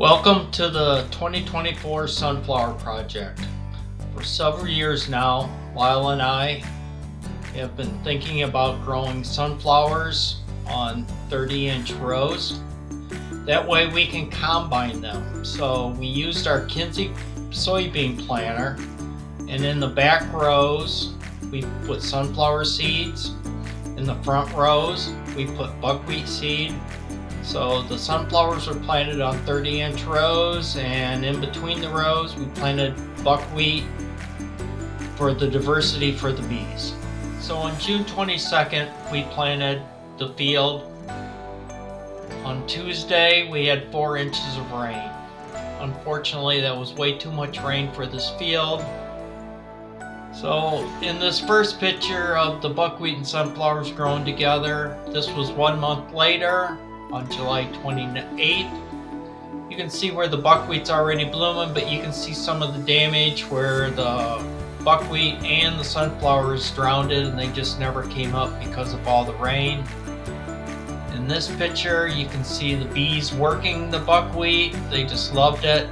Welcome to the 2024 Sunflower Project. For several years now, Lyle and I have been thinking about growing sunflowers on 30-inch rows. That way we can combine them. So we used our Kinsey soybean planter, and in the back rows we put sunflower seeds. In the front rows we put buckwheat seed. So the sunflowers were planted on 30-inch rows, and in between the rows we planted buckwheat for the diversity for the bees. So on June 22nd we planted the field. On Tuesday we had 4 inches of rain. Unfortunately, that was way too much rain for this field. So in this first picture of the buckwheat and sunflowers growing together, this was 1 month later. On July 28th, you can see where the buckwheat's already blooming, but you can see some of the damage where the buckwheat and the sunflowers drowned it and they just never came up because of all the rain. In this picture, you can see the bees working the buckwheat. They just loved it.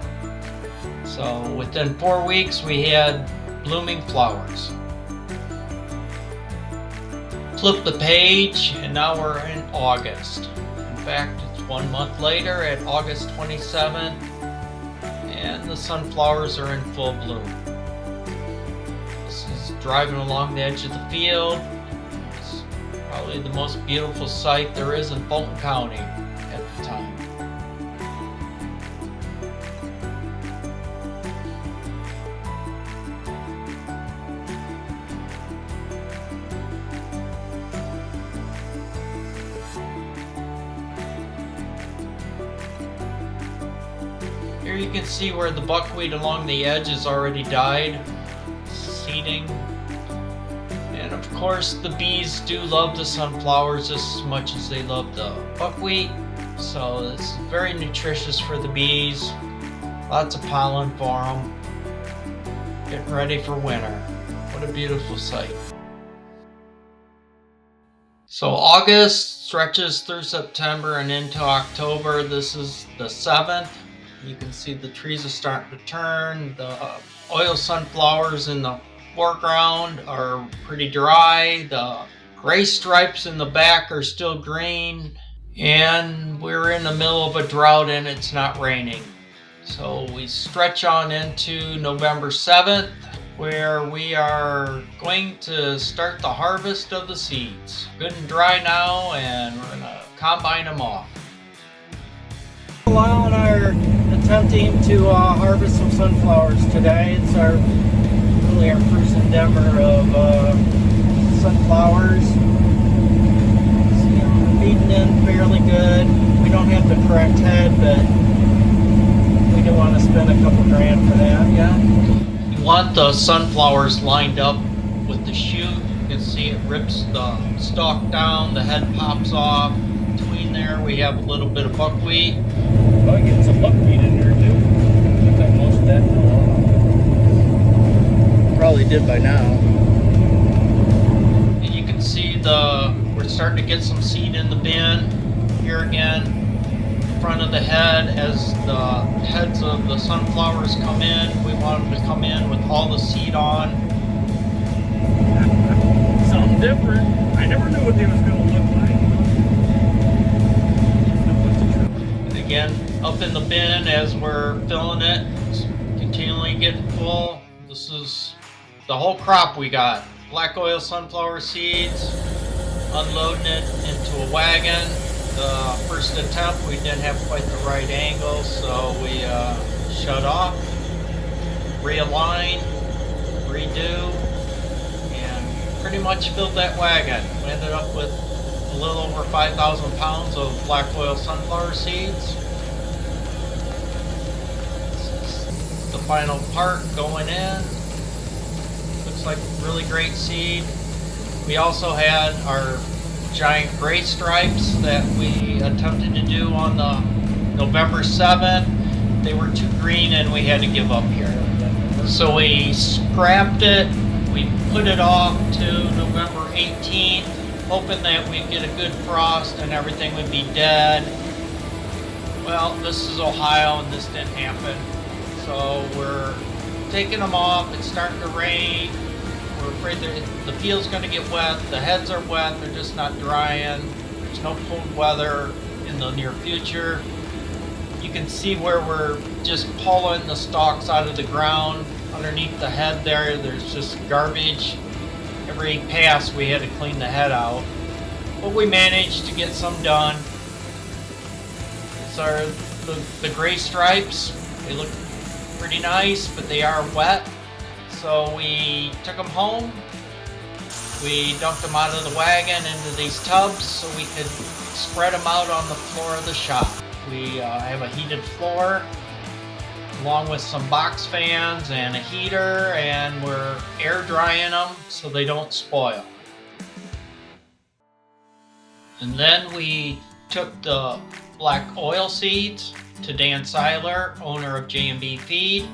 So within 4 weeks, we had blooming flowers. Flip the page, and now we're in August. In fact, it's 1 month later at August 27th, and the sunflowers are in full bloom. This is driving along the edge of the field. It's probably the most beautiful sight there is in Fulton County at the time. Here you can see where the buckwheat along the edge has already died, seeding. And of course the bees do love the sunflowers just as much as they love the buckwheat. So it's very nutritious for the bees. Lots of pollen for them. Getting ready for winter. What a beautiful sight. So August stretches through September and into October. This is the 7th. You can see the trees are starting to turn. The oil sunflowers in the foreground are pretty dry. The gray stripes in the back are still green. And we're in the middle of a drought and it's not raining. So we stretch on into November 7th, where we are going to start the harvest of the seeds. Good and dry now, and we're going to combine them off. Lyle and I are attempting to harvest some sunflowers today. It's really our first endeavor of sunflowers. See, we're feeding in fairly good. We don't have the correct head, but we do want to spend a couple grand for that. Yeah. You want the sunflowers lined up with the shoot. You can see it rips the stalk down, the head pops off. Between there we have a little bit of buckwheat. Probably getting some buckwheat in there too. Looks like most of that fell off. Probably did by now. And you can see we're starting to get some seed in the bin. Here again, in front of the head, as the heads of the sunflowers come in, we want them to come in with all the seed on. Something different. I never knew what they was going to look like. Again, up in the bin as we're filling it, it's continually getting full. This is the whole crop we got. Black oil sunflower seeds, unloading it into a wagon. The first attempt we didn't have quite the right angle, so we shut off, realign, redo, and pretty much filled that wagon. We ended up with a little over 5,000 pounds of black oil sunflower seeds. The final part going in. Looks like really great seed. We also had our giant gray stripes that we attempted to do on the November 7th. They were too green and we had to give up here. So we scrapped it. We put it off to November 18th, hoping that we'd get a good frost and everything would be dead. Well, this is Ohio and this didn't happen. So we're taking them off. It's starting to rain. We're afraid the field's going to get wet. The heads are wet. They're just not drying. There's no cold weather in the near future. You can see where we're just pulling the stalks out of the ground. Underneath the head there's just garbage. Every pass we had to clean the head out. But we managed to get some done. These are the gray stripes. They look pretty nice, but they are wet. So we took them home. We dumped them out of the wagon into these tubs so we could spread them out on the floor of the shop. We have a heated floor along with some box fans and a heater, and we're air drying them so they don't spoil. And then we took the black oil seeds to Dan Seiler, owner of J&B Feed.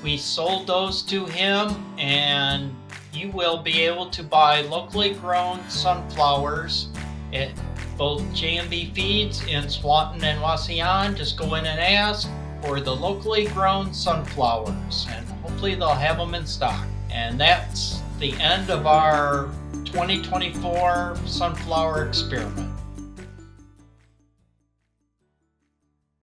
We sold those to him, and you will be able to buy locally grown sunflowers at both J&B Feeds in Swanton and Wauseon. Just go in and ask for the locally grown sunflowers, and hopefully they'll have them in stock. And that's the end of our 2024 sunflower experiment.